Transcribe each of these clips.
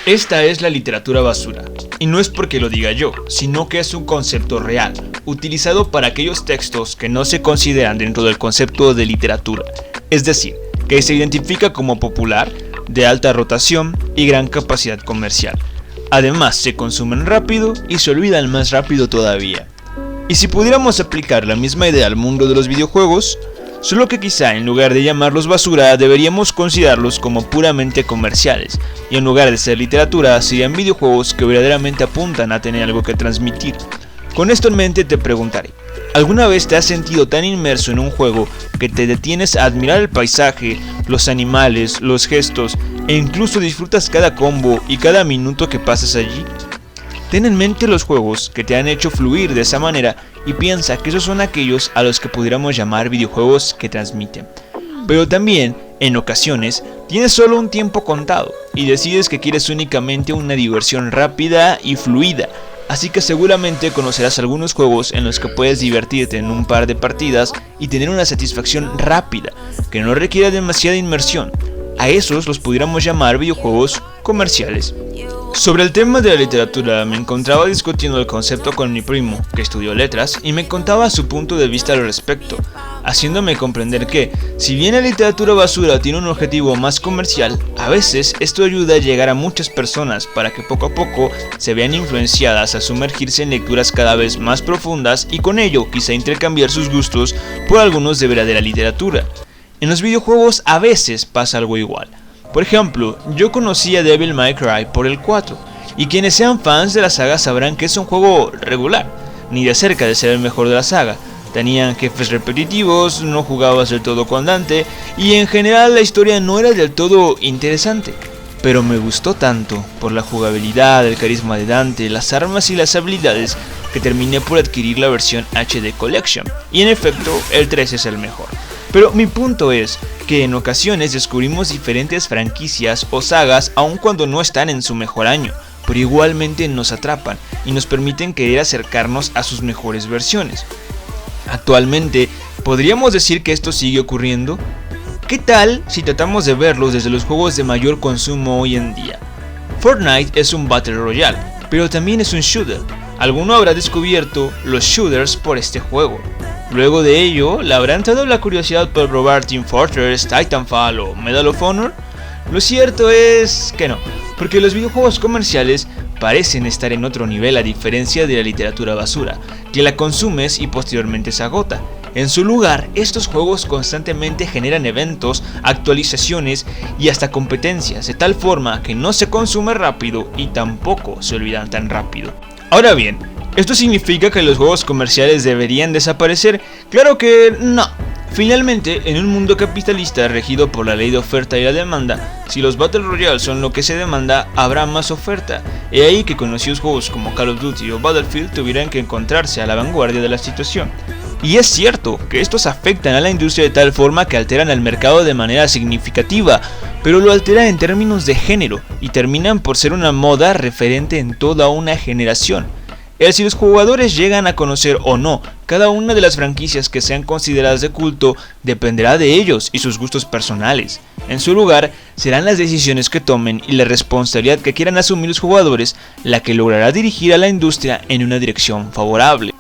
Esta es la literatura basura, y no es porque lo diga yo, sino que es un concepto real, utilizado para aquellos textos que no se consideran dentro del concepto de literatura, es decir, que se identifica como popular, de alta rotación y gran capacidad comercial. Además, se consumen rápido y se olvidan más rápido todavía. Y si pudiéramos aplicar la misma idea al mundo de los videojuegos, solo que quizá en lugar de llamarlos basura deberíamos considerarlos como puramente comerciales, y en lugar de ser literatura serían videojuegos que verdaderamente apuntan a tener algo que transmitir. Con esto en mente te preguntaré, ¿alguna vez te has sentido tan inmerso en un juego que te detienes a admirar el paisaje, los animales, los gestos e incluso disfrutas cada combo y cada minuto que pasas allí? Ten en mente los juegos que te han hecho fluir de esa manera y piensa que esos son aquellos a los que pudiéramos llamar videojuegos que transmiten. Pero también, en ocasiones, tienes solo un tiempo contado y decides que quieres únicamente una diversión rápida y fluida, así que seguramente conocerás algunos juegos en los que puedes divertirte en un par de partidas y tener una satisfacción rápida, que no requiera demasiada inmersión. A esos los pudiéramos llamar videojuegos comerciales. Sobre el tema de la literatura, me encontraba discutiendo el concepto con mi primo, que estudió letras, y me contaba su punto de vista al respecto, haciéndome comprender que, si bien la literatura basura tiene un objetivo más comercial, a veces esto ayuda a llegar a muchas personas para que poco a poco se vean influenciadas a sumergirse en lecturas cada vez más profundas y con ello quizá intercambiar sus gustos por algunos de verdadera literatura. En los videojuegos a veces pasa algo igual. Por ejemplo, yo conocí a Devil May Cry por el 4, y quienes sean fans de la saga sabrán que es un juego regular, ni de cerca de ser el mejor de la saga. Tenían jefes repetitivos, no jugabas del todo con Dante, y en general la historia no era del todo interesante. Pero me gustó tanto, por la jugabilidad, el carisma de Dante, las armas y las habilidades, que terminé por adquirir la versión HD Collection, y en efecto, el 3 es el mejor. Pero mi punto es que en ocasiones descubrimos diferentes franquicias o sagas aun cuando no están en su mejor año, pero igualmente nos atrapan y nos permiten querer acercarnos a sus mejores versiones. Actualmente, ¿podríamos decir que esto sigue ocurriendo? ¿Qué tal si tratamos de verlos desde los juegos de mayor consumo hoy en día? Fortnite es un Battle Royale, pero también es un shooter. Alguno habrá descubierto los shooters por este juego. Luego de ello, ¿le habrá entrado la curiosidad por probar Team Fortress, Titanfall o Medal of Honor? Lo cierto es que no, porque los videojuegos comerciales parecen estar en otro nivel a diferencia de la literatura basura, que la consumes y posteriormente se agota. En su lugar, estos juegos constantemente generan eventos, actualizaciones y hasta competencias, de tal forma que no se consume rápido y tampoco se olvidan tan rápido. Ahora bien, ¿esto significa que los juegos comerciales deberían desaparecer? Claro que no. Finalmente, en un mundo capitalista regido por la ley de oferta y la demanda, si los Battle Royale son lo que se demanda, habrá más oferta. He ahí que conocidos juegos como Call of Duty o Battlefield tuvieran que encontrarse a la vanguardia de la situación. Y es cierto que estos afectan a la industria de tal forma que alteran al mercado de manera significativa, pero lo alteran en términos de género y terminan por ser una moda referente en toda una generación. El si los jugadores llegan a conocer o no cada una de las franquicias que sean consideradas de culto dependerá de ellos y sus gustos personales. En su lugar, serán las decisiones que tomen y la responsabilidad que quieran asumir los jugadores la que logrará dirigir a la industria en una dirección favorable.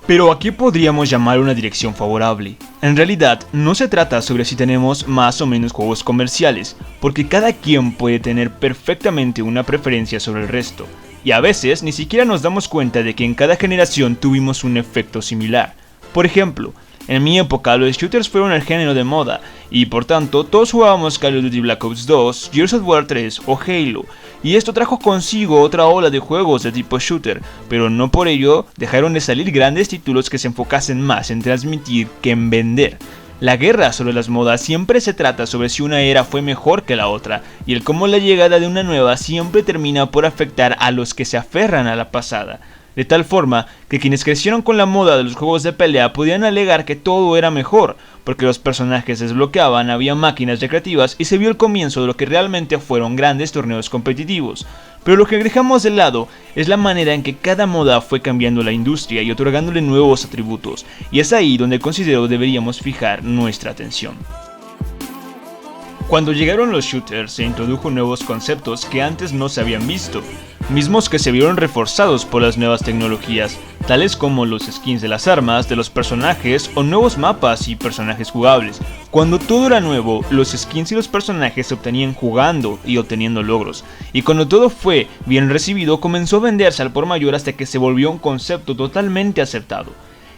Pero ¿a qué podríamos llamar una dirección favorable? En realidad, no se trata sobre si tenemos más o menos juegos comerciales, porque cada quien puede tener perfectamente una preferencia sobre el resto. Y a veces ni siquiera nos damos cuenta de que en cada generación tuvimos un efecto similar. Por ejemplo, en mi época los shooters fueron el género de moda, y por tanto todos jugábamos Call of Duty Black Ops 2, Gears of War 3 o Halo, y esto trajo consigo otra ola de juegos de tipo shooter, pero no por ello dejaron de salir grandes títulos que se enfocasen más en transmitir que en vender. La guerra sobre las modas siempre se trata sobre si una era fue mejor que la otra, y el cómo la llegada de una nueva siempre termina por afectar a los que se aferran a la pasada. De tal forma que quienes crecieron con la moda de los juegos de pelea podían alegar que todo era mejor, porque los personajes se desbloqueaban, había máquinas recreativas y se vio el comienzo de lo que realmente fueron grandes torneos competitivos. Pero lo que dejamos de lado es la manera en que cada moda fue cambiando la industria y otorgándole nuevos atributos, y es ahí donde considero deberíamos fijar nuestra atención. Cuando llegaron los shooters se introdujo nuevos conceptos que antes no se habían visto, mismos que se vieron reforzados por las nuevas tecnologías, tales como los skins de las armas, de los personajes o nuevos mapas y personajes jugables. Cuando todo era nuevo, los skins y los personajes se obtenían jugando y obteniendo logros, y cuando todo fue bien recibido comenzó a venderse al por mayor hasta que se volvió un concepto totalmente aceptado.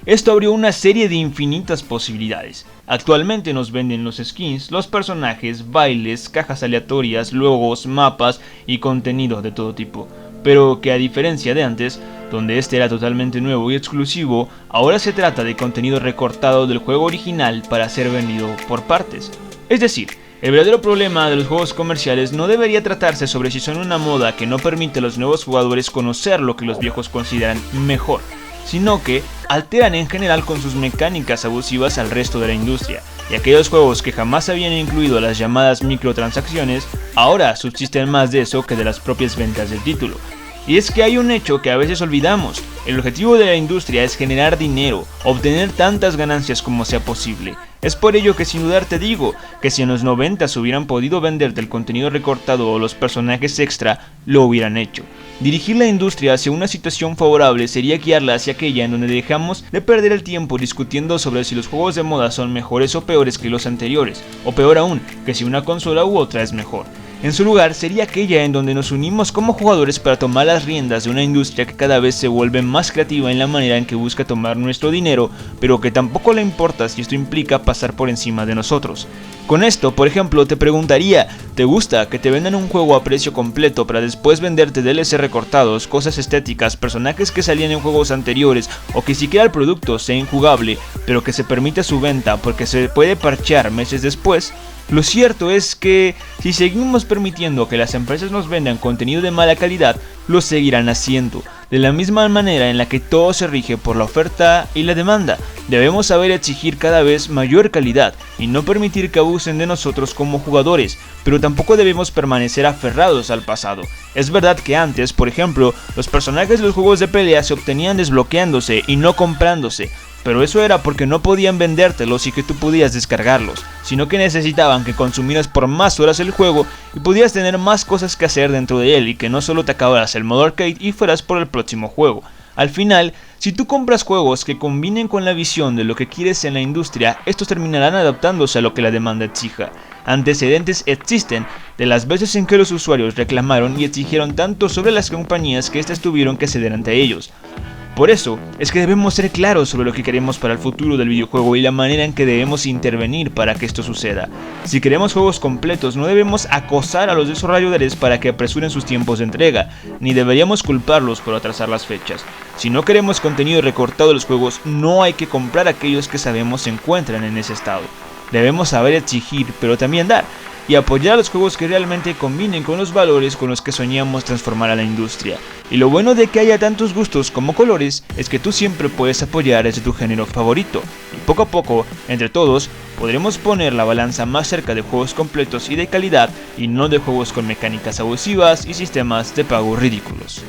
Esto abrió una serie de infinitas posibilidades. Actualmente nos venden los skins, los personajes, bailes, cajas aleatorias, logos, mapas y contenido de todo tipo. Pero que a diferencia de antes, donde este era totalmente nuevo y exclusivo, ahora se trata de contenido recortado del juego original para ser vendido por partes. Es decir, el verdadero problema de los juegos comerciales no debería tratarse sobre si son una moda que no permite a los nuevos jugadores conocer lo que los viejos consideran mejor, sino que alteran en general con sus mecánicas abusivas al resto de la industria, y aquellos juegos que jamás habían incluido las llamadas microtransacciones, ahora subsisten más de eso que de las propias ventas del título. Y es que hay un hecho que a veces olvidamos: el objetivo de la industria es generar dinero, obtener tantas ganancias como sea posible. Es por ello que sin dudar te digo que si en los 90s hubieran podido venderte el contenido recortado o los personajes extra, lo hubieran hecho. Dirigir la industria hacia una situación favorable sería guiarla hacia aquella en donde dejamos de perder el tiempo discutiendo sobre si los juegos de moda son mejores o peores que los anteriores, o peor aún, que si una consola u otra es mejor. En su lugar sería aquella en donde nos unimos como jugadores para tomar las riendas de una industria que cada vez se vuelve más creativa en la manera en que busca tomar nuestro dinero, pero que tampoco le importa si esto implica pasar por encima de nosotros. Con esto, por ejemplo, te preguntaría: ¿te gusta que te vendan un juego a precio completo para después venderte DLC recortados, cosas estéticas, personajes que salían en juegos anteriores o que siquiera el producto sea injugable, pero que se permite su venta porque se puede parchear meses después? Lo cierto es que si seguimos permitiendo que las empresas nos vendan contenido de mala calidad, lo seguirán haciendo. De la misma manera en la que todo se rige por la oferta y la demanda, debemos saber exigir cada vez mayor calidad y no permitir que abusen de nosotros como jugadores, pero tampoco debemos permanecer aferrados al pasado. Es verdad que antes, por ejemplo, los personajes de los juegos de pelea se obtenían desbloqueándose y no comprándose, pero eso era porque no podían vendértelos y que tú podías descargarlos, sino que necesitaban que consumieras por más horas el juego y podías tener más cosas que hacer dentro de él y que no solo te acabaras el modo arcade y fueras por el próximo juego. Al final, si tú compras juegos que combinen con la visión de lo que quieres en la industria, estos terminarán adaptándose a lo que la demanda exija. Antecedentes existen de las veces en que los usuarios reclamaron y exigieron tanto sobre las compañías que éstas tuvieron que ceder ante ellos. Por eso es que debemos ser claros sobre lo que queremos para el futuro del videojuego y la manera en que debemos intervenir para que esto suceda. Si queremos juegos completos, no debemos acosar a los desarrolladores para que apresuren sus tiempos de entrega, ni deberíamos culparlos por atrasar las fechas. Si no queremos contenido recortado de los juegos, no hay que comprar aquellos que sabemos se encuentran en ese estado. Debemos saber exigir, pero también dar, y apoyar a los juegos que realmente combinen con los valores con los que soñamos transformar a la industria. Y lo bueno de que haya tantos gustos como colores es que tú siempre puedes apoyar ese tu género favorito, y poco a poco, entre todos, podremos poner la balanza más cerca de juegos completos y de calidad, y no de juegos con mecánicas abusivas y sistemas de pago ridículos.